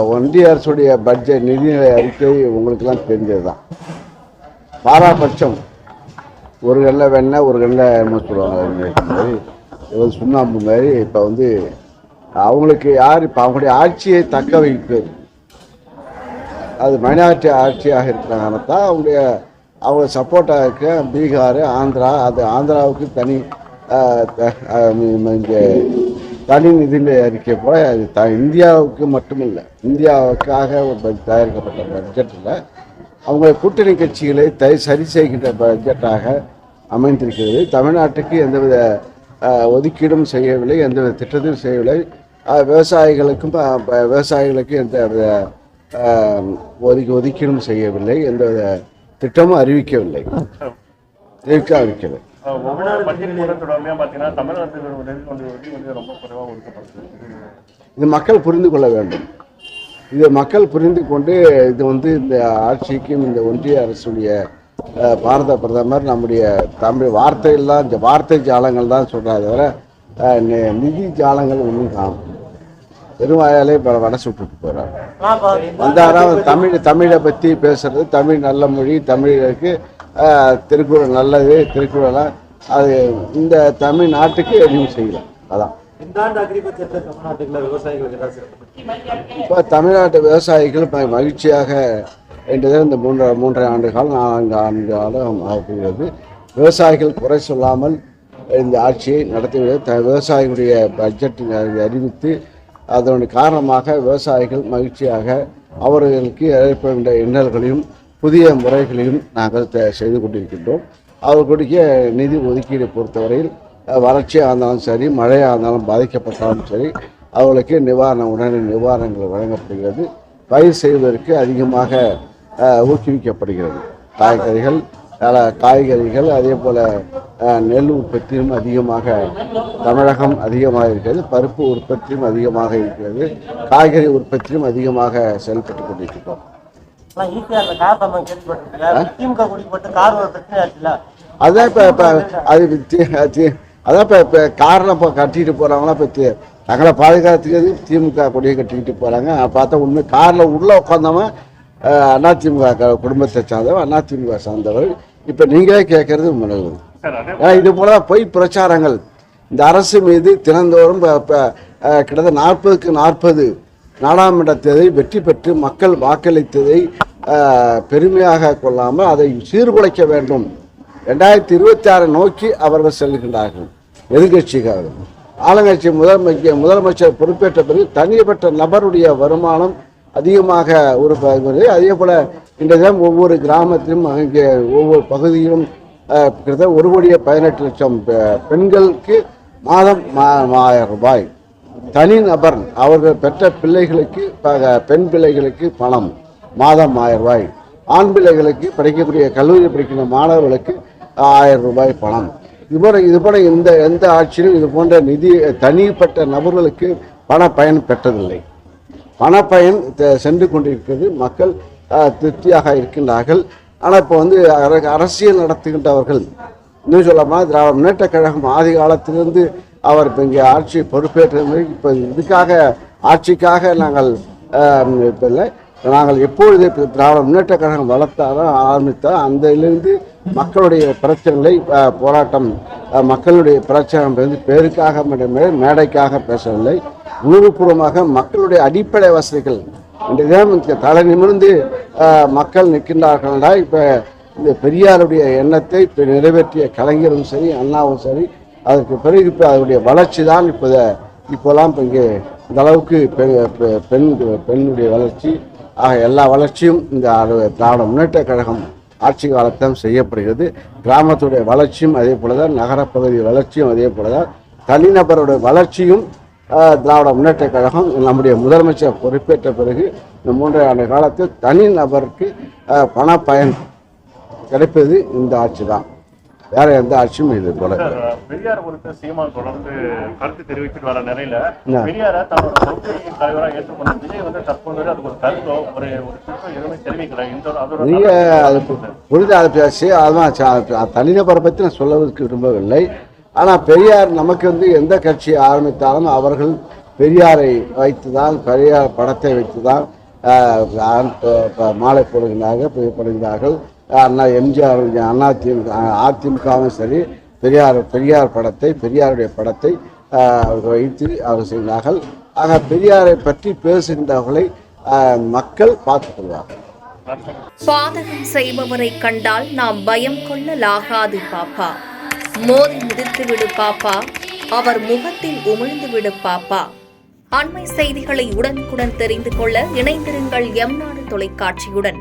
ஒன்றிய அரசுடைய பட்ஜெட் நிதிநிலை அறிக்கை உங்களுக்கெல்லாம் தெரிஞ்சது தான். பாராபட்சம் ஒரு கல்ல வெண்ணெய் ஒரு கல்ல என்ன சொல்லுவாங்க, சுண்ணாம்பு மாதிரி. இப்போ அவங்களுக்கு யார் இப்போ அவங்களுடைய ஆட்சியை தக்க வைப்பது, அது மைனாரிட்டி ஆட்சியாக இருக்கிறாங்கன்னா தான் அவங்க சப்போர்ட்டாக இருக்க பீகார், ஆந்திரா. அது ஆந்திராவுக்கு தனி நிதிநிலை அறிக்கை போல இந்தியாவுக்கு மட்டுமில்லை, இந்தியாவுக்காக தயாரிக்கப்பட்ட பட்ஜெட்டில் அவங்க கூட்டணி கட்சிகளை சரி செய்கின்ற பட்ஜெட்டாக அமைந்திருக்கிறது. தமிழ்நாட்டுக்கு எந்தவித ஒதுக்கீடும் செய்யவில்லை, எந்தவித திட்டத்தையும் செய்யவில்லை. விவசாயிகளுக்கு எந்தவித ஒதுக்கீடும் செய்யவில்லை, எந்தவித திட்டமும் அறிவிக்கவில்லை. இது மக்கள் புரிந்து கொள்ள வேண்டும். இது மக்கள் புரிந்து கொண்டு இது இந்த ஆட்சிக்கும் இந்த ஒன்றிய அரசுடைய பாரத பிரதமர் நம்முடைய தமிழ் வார்த்தை ஜாலங்கள் தான் சொல்றாரு தவிர நிதி ஜாலங்கள் ஒன்றும் காணும். பெருவாயாலே வடை சுட்டுட்டு போறாரு. வந்தாராம் தமிழை பற்றி பேசுறது, தமிழ் நல்ல மொழி, தமிழருக்கு திருக்குறள் நல்லது, திருக்குறளாக அது இந்த தமிழ்நாட்டுக்கு எதுவும் செய்யல. அதான் இப்போ தமிழ்நாட்டு விவசாயிகள் மகிழ்ச்சியாக என்றது இந்த 3.5 ஆண்டு காலம் 4 ஆண்டு காலம் ஆகிறது. விவசாயிகள் குறை சொல்லாமல் இந்த ஆட்சியை நடத்துகிறது. விவசாயிகளுடைய பட்ஜெட் அறிவித்து அதனுடைய காரணமாக விவசாயிகள் மகிழ்ச்சியாக அவர்களுக்கு ஏற்படுகின்ற இன்னல்களையும் புதிய முறைகளையும் நாங்கள் செய்து கொண்டிருக்கின்றோம். அவர்களுடைய நிதி ஒதுக்கீடு பொறுத்தவரையில் வறட்சியாக இருந்தாலும் சரி, மழையாக இருந்தாலும் பாதிக்கப்பட்டாலும் சரி, அவர்களுக்கு உடனடி நிவாரணங்கள் வழங்கப்படுகிறது. பயிர் செய்வதற்கு அதிகமாக ஊக்குவிக்கப்படுகிறது. காய்கறிகள் அதே போல் நெல் உற்பத்தியும் அதிகமாக தமிழகம் அதிகமாக இருக்கிறது. பருப்பு உற்பத்தியும் அதிகமாக இருக்கிறது. காய்கறி உற்பத்தியும் அதிகமாக செயல்பட்டு கொண்டிருக்கிறோம். அதான் இப்போ காரில் இப்போ கட்டிட்டு போகிறாங்களா, இப்போ தங்களை பாதுகாத்துக்கிறது திமுக கொடியை கட்டிக்கிட்டு போகிறாங்க. பார்த்தா உண்மை காரில் உள்ளே உட்காந்தவன் அதிமுக குடும்பத்தை சார்ந்தவன், அதிமுக சார்ந்தவர். இப்போ நீங்களே கேட்கறது நல்லது. ஏன்னா இது போல பொய் பிரச்சாரங்கள் இந்த அரசு மீது தினந்தோறும் கிட்டத்தட்ட 40க்கு 40 நாடாளுமன்ற தேர்தலை வெற்றி பெற்று மக்கள் வாக்களித்ததை பெருமையாக கொள்ளாமல் அதை சீர்குலைக்க வேண்டும். 2026 நோக்கி அவர்கள் செல்கின்றார்கள். எதிர்கட்சிக்காரர்கள் ஆளுங்கட்சி முதலமைச்சர் பொறுப்பேற்ற பிறகு தனிப்பட்ட நபருடைய வருமானம் அதிகமாக உருவாகிறது. அதே போல இன்றைய ஒவ்வொரு கிராமத்திலும் அங்கே ஒவ்வொரு பகுதியிலும் கிட்டத்தட்ட 1,18,00,000 பெண்களுக்கு மாதம் 1000 ரூபாய். தனி நபர் அவர்கள் பெற்ற பிள்ளைகளுக்கு பெண் பிள்ளைகளுக்கு பணம் மாதம் 1000 ரூபாய். ஆண் பிள்ளைகளுக்கு படிக்கக்கூடிய கல்லூரி படிக்கிற மாணவர்களுக்கு 1000 ரூபாய் பணம். இதுபோல எந்த ஆட்சியிலும் இது போன்ற நிதி தனிப்பட்ட நபர்களுக்கு பண பயன் பெற்றதில்லை. பணப்பயன் சென்று கொண்டிருக்கிறது. மக்கள் திருப்தியாக இருக்கின்றார்கள். ஆனால் இப்போ அரசியல் நடத்துகின்றவர்கள் இன்னும் சொல்லாமல் திராவிட முன்னேற்ற கழகம் ஆதி காலத்திலிருந்து அவர் இப்போ இங்கே ஆட்சி பொறுப்பேற்ற இப்போ இதுக்காக ஆட்சிக்காக நாங்கள் இப்போ இல்லை, நாங்கள் எப்பொழுது திராவிட முன்னேற்ற கழகம் ஆரம்பித்தால் அந்திலிருந்து மக்களுடைய பிரச்சனைகளை போராட்டம், மக்களுடைய பிரச்சனை பேருக்காக மேடைக்காக பேசவில்லை, உணர்வுபூர்வமாக மக்களுடைய அடிப்படை வசதிகள் இன்றைய தலை நிமிர்ந்து மக்கள் நிற்கின்றார்களா. இப்போ இந்த பெரியாருடைய எண்ணத்தை நிறைவேற்றிய கலைஞரும் சரி, அண்ணாவும் சரி, அதற்கு பிறகு இப்போ அதனுடைய வளர்ச்சி தான் இப்போலாம் இப்போ இங்கே இந்த அளவுக்கு பெண்ணுடைய வளர்ச்சி எல்லா வளர்ச்சியும் இந்த திராவிட முன்னேற்ற கழகம் ஆட்சி காலத்தான் செய்யப்படுகிறது. கிராமத்துடைய வளர்ச்சியும் அதே போல தான், நகரப்பகுதி வளர்ச்சியும் அதே போல தான், தனிநபருடைய வளர்ச்சியும் திராவிட முன்னேற்ற கழகம் நம்முடைய முதலமைச்சர் பொறுப்பேற்ற பிறகு இந்த 3 ஆண்டு காலத்தில் தனி நபருக்கு பண பயன் கிடைப்பது இந்த ஆட்சி தான். வேற எந்த ஆட்சியும் இது போல. பெரியார் குறித்து சீமான் தொடர்ந்து கருத்து தெரிவித்துட்டு வர நிலையில பெரியார தன்னோட கொள்கை தலைவராக ஏற்றுக்கொண்ட விஜய் தற்போது அதுக்கு ஒரு கருத்தோ ஒரு எதுவுமே தெரிவிக்கல. நீங்க அது புரிந்து அதை பேசி அதான் தனிநபரை பற்றி நான் சொல்வதற்கு விரும்பவில்லை. ஆனால் பெரியார் நமக்கு எந்த கட்சியை ஆரம்பித்தாலும் அவர்கள் பெரியாரை வைத்துதான், பெரியார் படத்தை வைத்துதான் மாலை போடுகிறார்கள், புகைப்படுகிறார்கள். அண்ணா எம்ஜிஆர், அதிமுகவும் சரி பெரியார் படத்தை, பெரியாருடைய படத்தை வைத்து அவர் செய்கிறார்கள். ஆக பெரியாரை பற்றி பேசுகின்றவர்களை மக்கள் பார்த்துக் கொள்வார்கள். பாதகம் செய்பவரை கண்டால் நாம் பயம் கொள்ளலாகாது பாப்பா. மோதி மிதித்து விடு பாப்பா, அவர் முகத்தில் உமிழ்ந்து விடு பாப்பா. அண்மை செய்திகளை உடனுக்குடன் தெரிந்து கொள்ள இணைந்திருங்கள் எம் நாடு தொலைக்காட்சியுடன்.